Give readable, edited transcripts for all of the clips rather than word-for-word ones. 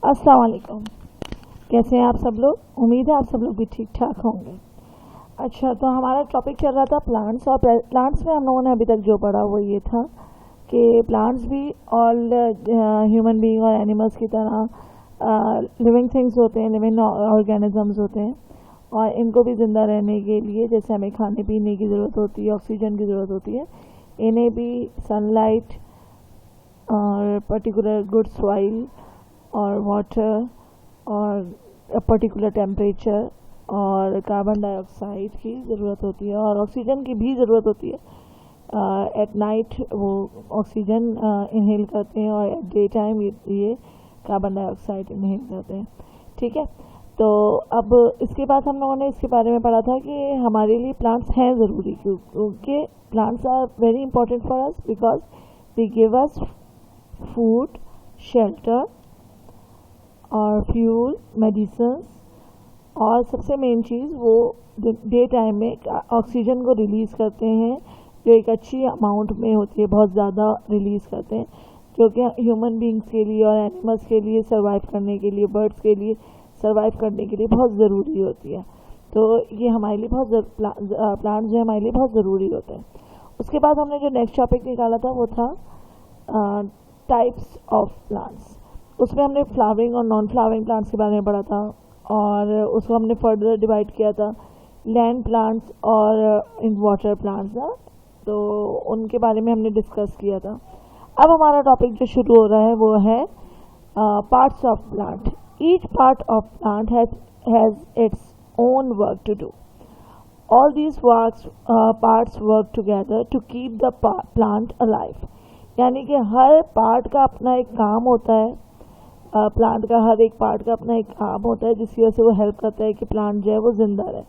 अस्सलाम वालेकुम। कैसे हैं आप सब लोग? उम्मीद है आप सब लोग भी ठीक ठाक होंगे। अच्छा, तो हमारा टॉपिक चल रहा था प्लांट्स, और प्लांट्स में हम लोगों ने अभी तक जो पढ़ा वो ये था कि प्लांट्स भी ऑल ह्यूमन बीइंग और एनिमल्स की तरह लिविंग थिंग्स होते हैं, लिविंग ऑर्गेनिजम्स होते हैं, और इनको भी ज़िंदा रहने के लिए जैसे हमें खाने पीने की ज़रूरत होती है, ऑक्सीजन की ज़रूरत होती है, इन्हें भी सनलाइट और पर्टिकुलर गुड सॉइल और वाटर और पर्टिकुलर टेम्परेचर और कार्बन डाइऑक्साइड की ज़रूरत होती है, और ऑक्सीजन की भी ज़रूरत होती है। एट नाइट वो ऑक्सीजन इनहेल करते हैं और एट डे टाइम ये कार्बन डाइऑक्साइड इनहेल करते हैं। ठीक है, तो अब इसके बाद हम लोगों ने इसके बारे में पढ़ा था कि हमारे लिए प्लांट्स हैं ज़रूरी, क्योंकि plants are very important for us because they give us food, shelter और फ्यूल, मेडिसिन्स, और सबसे मेन चीज़ वो डे टाइम में ऑक्सीजन को रिलीज़ करते हैं, जो एक अच्छी अमाउंट में होती है, बहुत ज़्यादा रिलीज़ करते हैं, क्योंकि ह्यूमन बींग्स के लिए और एनिमल्स के लिए सर्वाइव करने के लिए, बर्ड्स के लिए सर्वाइव करने के लिए बहुत ज़रूरी होती है। तो ये हमारे लिए प्लांट जो हमारे लिए बहुत ज़रूरी होते हैं। उसके बाद हमने जो नेक्स्ट टॉपिक निकाला था वो था टाइप्स ऑफ प्लांट्स। उसमें हमने फ्लावरिंग और नॉन फ्लावरिंग प्लांट्स के बारे में पढ़ा था, और उसको हमने फर्दर डिवाइड किया था लैंड प्लांट्स और इन वाटर प्लांट्स ना, तो उनके बारे में हमने डिस्कस किया था। अब हमारा टॉपिक जो शुरू हो रहा है वो है parts of plant. Each part of plant has its own work to do. All these parts work together to keep the plant alive. यानी कि हर पार्ट का अपना एक काम होता है, प्लांट का हर एक पार्ट का अपना एक काम होता है, जिसकी वजह से वो हेल्प करता है कि प्लांट जो है वो जिंदा रहे।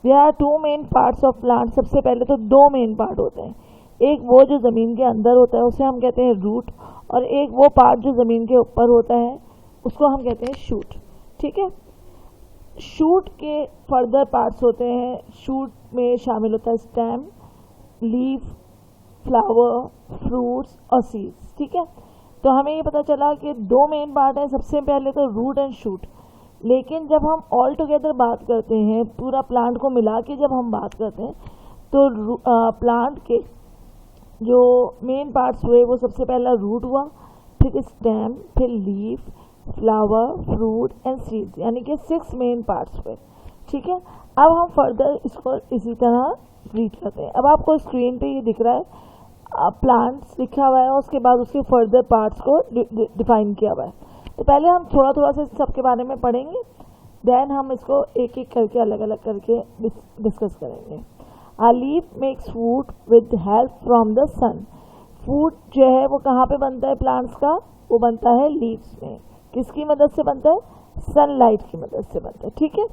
There are two main parts of plant. सबसे पहले तो दो मेन पार्ट होते हैं, एक वो जो ज़मीन के अंदर होता है उसे हम कहते हैं रूट, और एक वो पार्ट जो ज़मीन के ऊपर होता है उसको हम कहते हैं शूट। ठीक है, शूट के फर्दर पार्ट्स होते हैं। शूट में शामिल होता है स्टेम, लीफ, फ्लावर, फ्रूट्स और सीड्स। ठीक है, तो हमें ये पता चला कि दो मेन पार्ट हैं, सबसे पहले तो रूट एंड शूट। लेकिन जब हम ऑल टुगेदर बात करते हैं, पूरा प्लांट को मिला के जब हम बात करते हैं, तो प्लांट के जो मेन पार्ट्स हुए वो सबसे पहला रूट हुआ, फिर स्टेम, फिर leaf, flower, fruit and seeds, यानी कि 6 मेन पार्ट्स हुए। ठीक है, अब हम फर्दर इसको इसी तरह रीड करते हैं। अब आपको स्क्रीन पे ये दिख रहा है प्लांट्स लिखा हुआ है, और उसके बाद उसके फर्दर पार्ट्स को डिफाइन किया हुआ है। तो पहले हम थोड़ा थोड़ा से सबके बारे में पढ़ेंगे, देन हम इसको एक एक करके अलग अलग करके डिस्कस करेंगे। A leaf makes food with help from the sun. Food जो है वो कहाँ पे बनता है प्लांट्स का? वो बनता है लीव्स में। किसकी मदद से बनता है? सनलाइट की मदद से बनता है। ठीक है,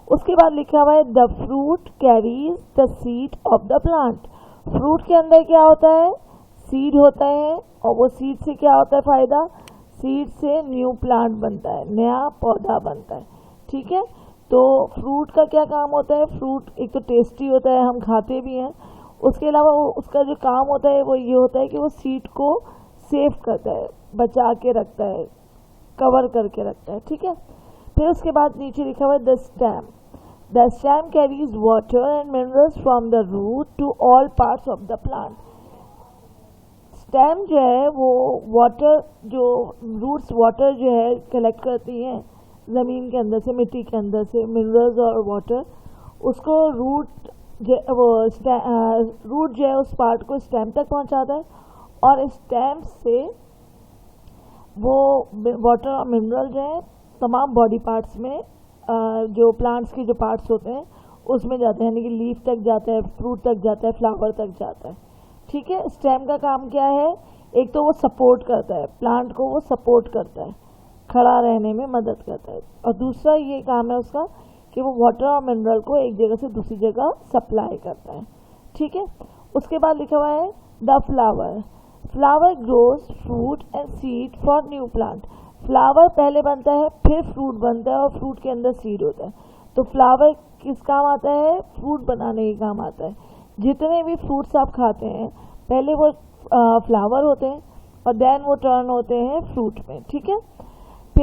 उसके बाद लिखा हुआ है the fruit carries the seed of the plant. Fruit के अंदर क्या होता है? सीड होता है, और वो सीड से क्या होता है फ़ायदा? सीड से न्यू प्लांट बनता है, नया पौधा बनता है। ठीक है, तो फ्रूट का क्या काम होता है? फ्रूट एक तो टेस्टी होता है, हम खाते भी हैं, उसके अलावा उसका जो काम होता है वो ये होता है कि वो सीड को सेव करता है, बचा के रखता है, कवर करके रखता है। ठीक है, फिर उसके बाद नीचे लिखा हुआ है the stem. The stem carries water and minerals from the root to all parts of the plant. Stem जो है वो वाटर, जो रूट्स वाटर जो है कलेक्ट करती हैं ज़मीन के अंदर से, मिट्टी के अंदर से, मिनरल्स और वाटर, उसको रूट जो है उस पार्ट को स्टेम तक पहुंचाता है, और स्टेम से वो वाटर और मिनरल जो है तमाम बॉडी पार्ट्स में, जो प्लांट्स के जो पार्ट्स होते हैं उसमें जाते हैं, यानी कि लीफ तक जाता है, फ्रूट तक जाता है, फ्लावर तक जाता है। ठीक है, स्टेम का काम क्या है? एक तो वो सपोर्ट करता है प्लांट को, वो सपोर्ट करता है, खड़ा रहने में मदद करता है, और दूसरा ये काम है उसका कि वो वाटर और मिनरल को एक जगह से दूसरी जगह सप्लाई करता है। ठीक है, उसके बाद लिखा हुआ है the flower. Flower grows fruit and seed for new plant. Flower पहले बनता है, फिर फ्रूट बनता है, और फ्रूट के अंदर सीड होता है। तो फ्लावर किस काम आता है? फ्रूट बनाने के काम आता है। जितने भी फ्रूट्स आप खाते हैं पहले वो फ्लावर होते हैं, और देन वो टर्न होते हैं फ्रूट में। ठीक है,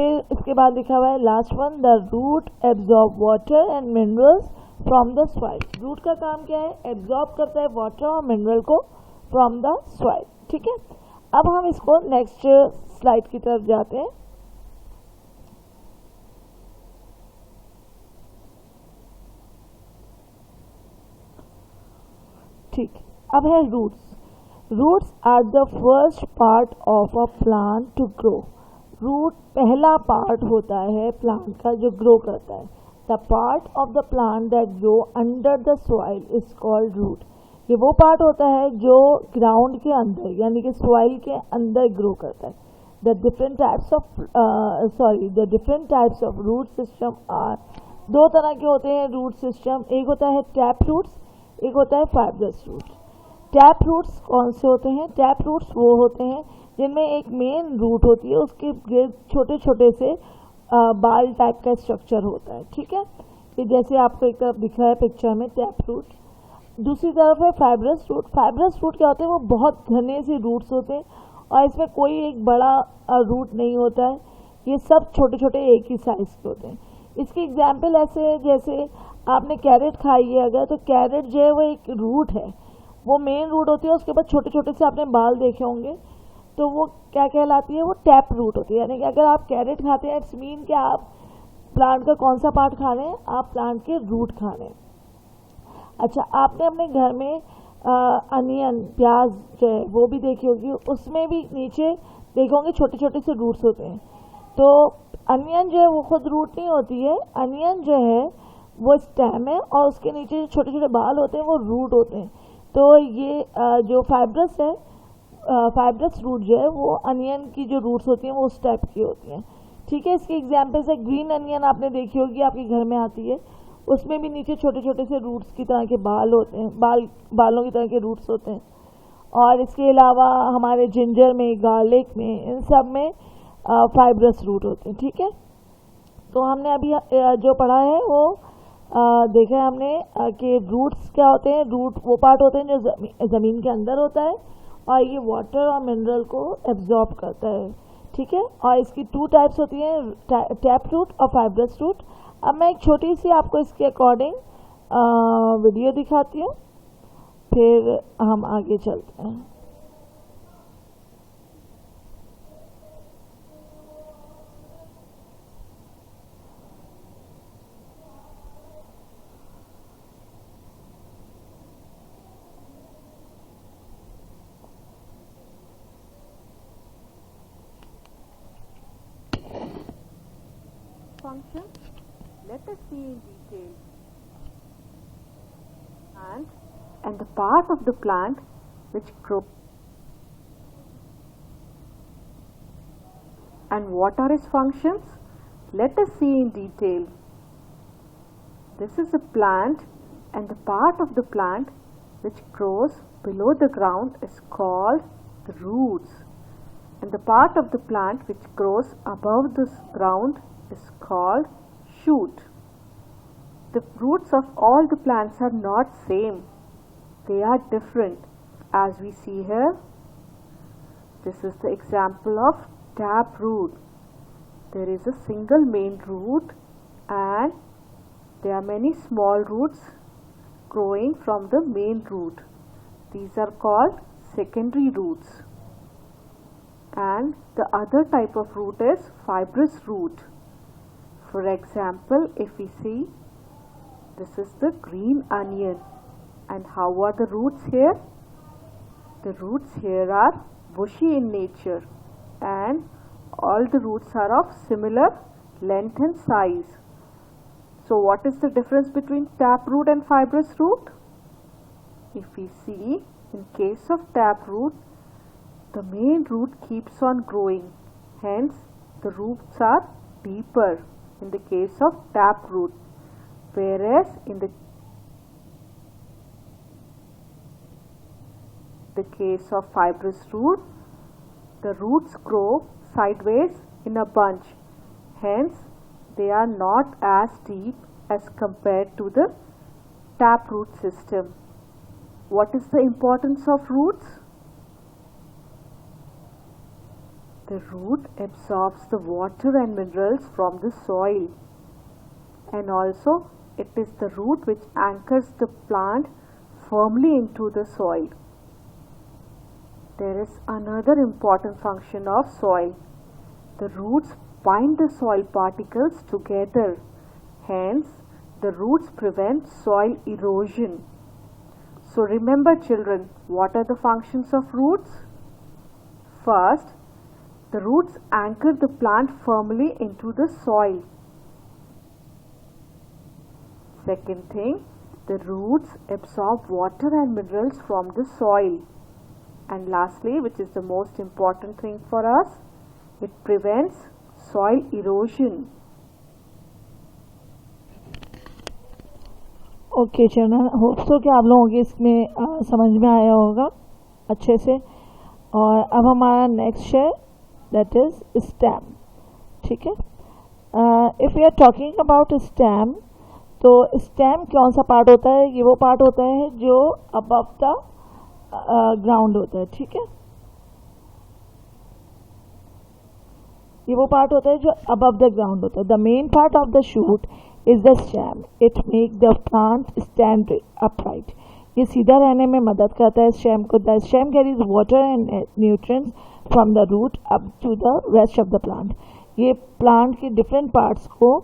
फिर इसके बाद लिखा हुआ है last one, the root absorb water and minerals from the soil. Root का काम क्या है? एब्जॉर्ब करता है वाटर और मिनरल को फ्रॉम द सॉइल। ठीक है, अब हम इसको नेक्स्ट स्लाइड की तरफ जाते हैं। ठीक, अब है roots. Roots are the first part of a plant to grow. Root पहला पार्ट होता है प्लांट का जो ग्रो करता है। The part of the plant that grow under the soil is called root. ये वो पार्ट होता है जो ग्राउंड के अंदर यानी कि सॉइल के अंदर ग्रो करता है। The different types of root system are, दो तरह के होते हैं रूट सिस्टम। एक होता है टैप रूट्स, एक होता है फाइब्रस रूट्स। टैप रूट्स कौन से होते हैं? टैप रूट्स वो होते हैं जिनमें एक मेन रूट होती है, उसके गिर्द छोटे छोटे से बाल टाइप का स्ट्रक्चर होता है। ठीक है, ये जैसे आपको एक तरफ दिख रहा है पिक्चर में टैप रूट। दूसरी तरफ है फाइब्रस रूट। फाइब्रस रूट क्या होते हैं? वो बहुत घने से रूट्स होते हैं और इसमें कोई एक बड़ा रूट नहीं होता है, ये सब छोटे छोटे एक ही साइज के होते हैं। इसकी एग्जाम्पल ऐसे है जैसे आपने कैरेट खाई है अगर, तो कैरेट जो है वो एक रूट है, वो मेन रूट होती है, उसके बाद छोटे छोटे से आपने बाल देखे होंगे, तो वो क्या कहलाती है? वो टैप रूट होती है। यानी कि अगर आप कैरेट खाते हैं इट्स मीन कि आप प्लांट का कौन सा पार्ट खा रहे हैं? आप प्लांट के रूट खा रहे हैं। अच्छा, आपने अपने घर में अनियन, प्याज जो है वो भी देखी होगी, उसमें भी नीचे देखोगे छोटे छोटे से रूट्स होते हैं। तो अनियन जो है वो खुद रूट नहीं होती है, अनियन जो है वो स्टेम है और उसके नीचे जो छोटे छोटे बाल होते हैं वो रूट होते हैं। तो ये जो फाइब्रस है, फाइब्रस रूट जो है वो अनियन की जो रूट्स होती हैं वो उस टाइप की होती हैं। ठीक है, इसकी एग्जाम्पल्स है ग्रीन अनियन, आपने देखी होगी, आपके घर में आती है, उसमें भी नीचे छोटे छोटे से रूट्स की तरह के बाल होते हैं, बालों की तरह के रूट्स होते हैं। और इसके अलावा हमारे जिंजर में, गार्लिक में, इन सब में फाइब्रस रूट होते हैं। ठीक है, तो हमने अभी जो पढ़ा है वो देखा है हमने कि रूट्स क्या होते हैं। रूट वो पार्ट होते हैं जो ज़मीन के अंदर होता है और ये वाटर और मिनरल को एब्जॉर्ब करता है। ठीक है, और इसकी टू टाइप्स होती हैं, टैप रूट और फाइब्रस रूट। अब मैं एक छोटी सी आपको इसके अकॉर्डिंग वीडियो दिखाती हूँ, फिर हम आगे चलते हैं। Function, let us see in detail. And the part of the plant which grows. And what are its functions? Let us see in detail. This is a plant, and the part of the plant which grows below the ground is called the roots. And the part of the plant which grows above the ground is called shoot. The roots of all the plants are not same. They are different. As we see here, this is the example of tap root. There is a single main root and there are many small roots growing from the main root. These are called secondary roots. And the other type of root is fibrous root. For example, if we see, this is the green onion. And how are the roots here? The roots here are bushy in nature and all the roots are of similar length and size. So what is the difference between taproot and fibrous root? If we see, in case of taproot, the main root keeps on growing, hence the roots are deeper in the case of taproot, whereas in the case of fibrous root, the roots grow sideways in a bunch, hence they are not as deep as compared to the taproot system. What is the importance of roots? The root absorbs the water and minerals from the soil, and also it is the root which anchors the plant firmly into the soil. There is another important function of soil. The roots bind the soil particles together. Hence, the roots prevent soil erosion. So remember children, what are the functions of roots? First, the roots anchor the plant firmly into the soil. Second thing, the roots absorb water and minerals from the soil. And lastly, which is the most important thing for us, it prevents soil erosion. Okay children, hope so कि आप लोगों के इसमें समझ में आया होगा अच्छे से। और अब हमारा नेक्स्ट है दैट इज स्टेम। ठीक है, if we are talking about stem, तो स्टेम कौन सा पार्ट होता है? ये वो पार्ट होता है जो अबव द ग्राउंड होता है। ठीक है, ये वो पार्ट होता है जो अबव द ग्राउंड होता है। The main part of the shoot is the stem, it make the plant stand upright. ये सीधा रहने में मदद करता है स्टेम को। The stem carries water and nutrients from the root up to the rest of the plant. ये plant के डिफरेंट पार्ट्स को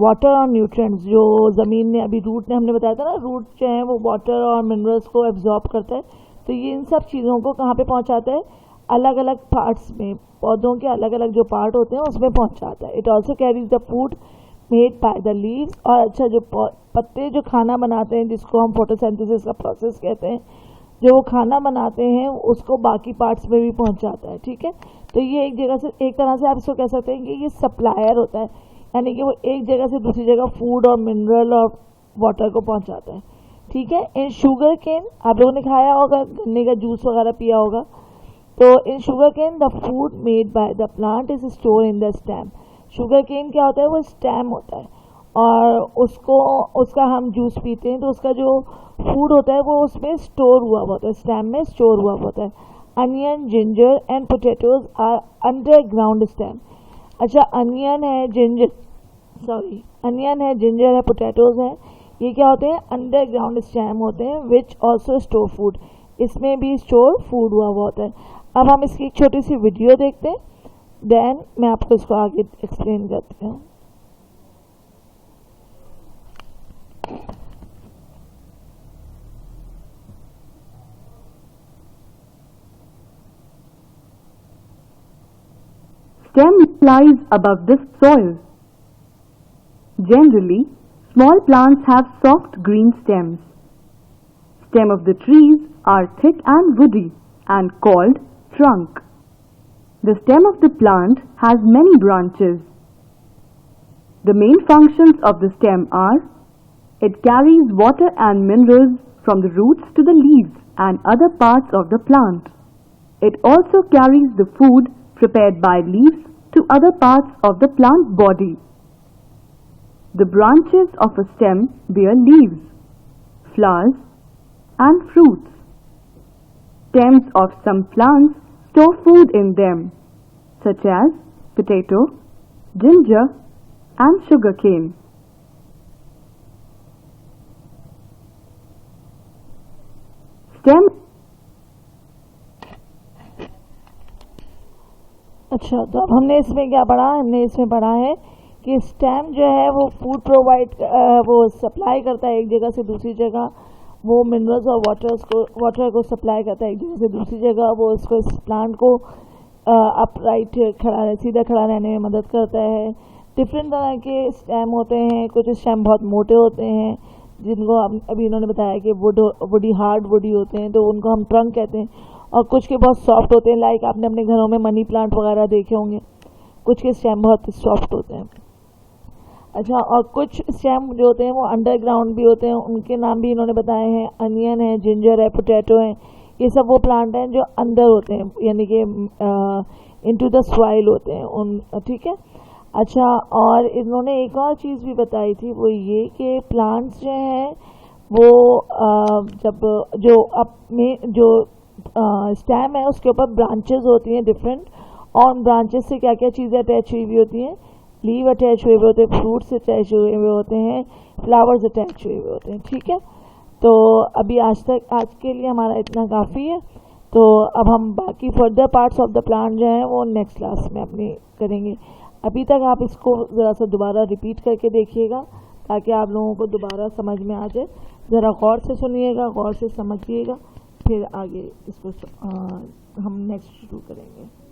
वाटर और न्यूट्रिएंट्स, जो ज़मीन ने अभी रूट ने हमने बताया था ना, रूट जो है वो वाटर और मिनरल्स को एब्जॉर्ब करता है, तो ये इन सब चीज़ों को कहाँ पे पहुँचाता है? अलग अलग पार्ट्स में, पौधों के अलग अलग जो पार्ट होते हैं उसमें पहुँचाता है। It also carries the food made by the leaves. और अच्छा, जो पत्ते जो खाना बनाते हैं, जिसको हम फोटोसिंथेसिस का प्रोसेस कहते हैं, जो वो खाना बनाते हैं उसको बाकी पार्ट्स में भी पहुँचाता है। ठीक है, तो ये एक जगह से, एक तरह से आप इसको कह सकते हैं कि ये सप्लायर होता है, यानी कि वो एक जगह से दूसरी जगह फूड और मिनरल और वाटर को पहुंचाता है। ठीक है, इन शुगर केन, आप लोगों ने खाया होगा, गन्ने का जूस वगैरह पिया होगा, तो in sugarcane the food made by the plant is store in the stem. Sugarcane क्या होता है? वो स्टेम होता है, और उसका हम जूस पीते हैं तो उसका जो फूड होता है वो उसमें स्टोर हुआ होता है, स्टेम में स्टोर हुआ होता है। Onion, ginger and potatoes are underground stem. अच्छा, अनियन है, जिंजर है, पोटैटोज है, ये क्या होते हैं? अंडरग्राउंड स्टेम होते हैं, विच ऑल्सो स्टोर फूड। इसमें भी स्टोर फूड हुआ होता है। अब हम इसकी एक छोटी सी वीडियो देखते हैं, देन मैं आपको इसको आगे एक्सप्लेन करती हूँ। Stem lies above the soil. Generally, small plants have soft green stems. Stem of the trees are thick and woody and called trunk. The stem of the plant has many branches. The main functions of the stem are: it carries water and minerals from the roots to the leaves and other parts of the plant. It also carries the food prepared by leaves to other parts of the plant body. The branches of a stem bear leaves, flowers, and fruits. Stems of some plants store food in them, such as potato, ginger, and sugarcane. Stem. अच्छा, तो अब हमने इसमें क्या पढ़ा? हमने इसमें पढ़ा है कि स्टेम जो है वो फूड प्रोवाइड, वो सप्लाई करता है एक जगह से दूसरी जगह, वो मिनरल्स और वाटर को सप्लाई करता है एक जगह से दूसरी जगह। वो इसको, इस प्लांट को अपराइट सीधा खड़ा रहने में मदद करता है। डिफरेंट तरह के स्टेम होते हैं, कुछ स्टेम बहुत मोटे होते हैं, जिनको अभी इन्होंने बताया कि वुडी हार्ड वुडी होते हैं, तो उनको हम ट्रंक कहते हैं। और कुछ के बहुत सॉफ्ट होते हैं, लाइक आपने अपने घरों में मनी प्लांट वगैरह देखे होंगे, कुछ के स्टेम बहुत सॉफ्ट होते हैं। अच्छा, और कुछ स्टेम जो होते हैं वो अंडरग्राउंड भी होते हैं, उनके नाम भी इन्होंने बताए हैं। अनियन है, जिंजर है, पोटैटो है, ये सब वो प्लांट हैं जो अंदर होते हैं, यानी कि इनटू द सॉइल होते हैं उन। ठीक है, अच्छा, और इन्होंने एक और चीज़ भी बताई थी, वो ये कि प्लांट्स जो हैं वो जब जो स्टेम है उसके ऊपर ब्रांचेस होती हैं डिफरेंट, ऑन ब्रांचेस से क्या क्या चीज़ें अटैच हुई हुई होती हैं, लीव अटैच हुए हुए होते हैं, फ्रूट्स अटैच हुए हुए होते हैं, फ्लावर्स अटैच हुए हुए होते हैं। ठीक है, तो अभी आज के लिए हमारा इतना काफ़ी है। तो अब हम बाकी further parts of the plant जो हैं वो नेक्स्ट क्लास में अपनी करेंगे। अभी तक आप इसको ज़रा सा दोबारा रिपीट करके देखिएगा ताकि आप लोगों को दोबारा समझ में आ जाए। ज़रा गौर से सुनिएगा, गौर से समझिएगा, फिर आगे इसको हम नेक्स्ट शुरू करेंगे।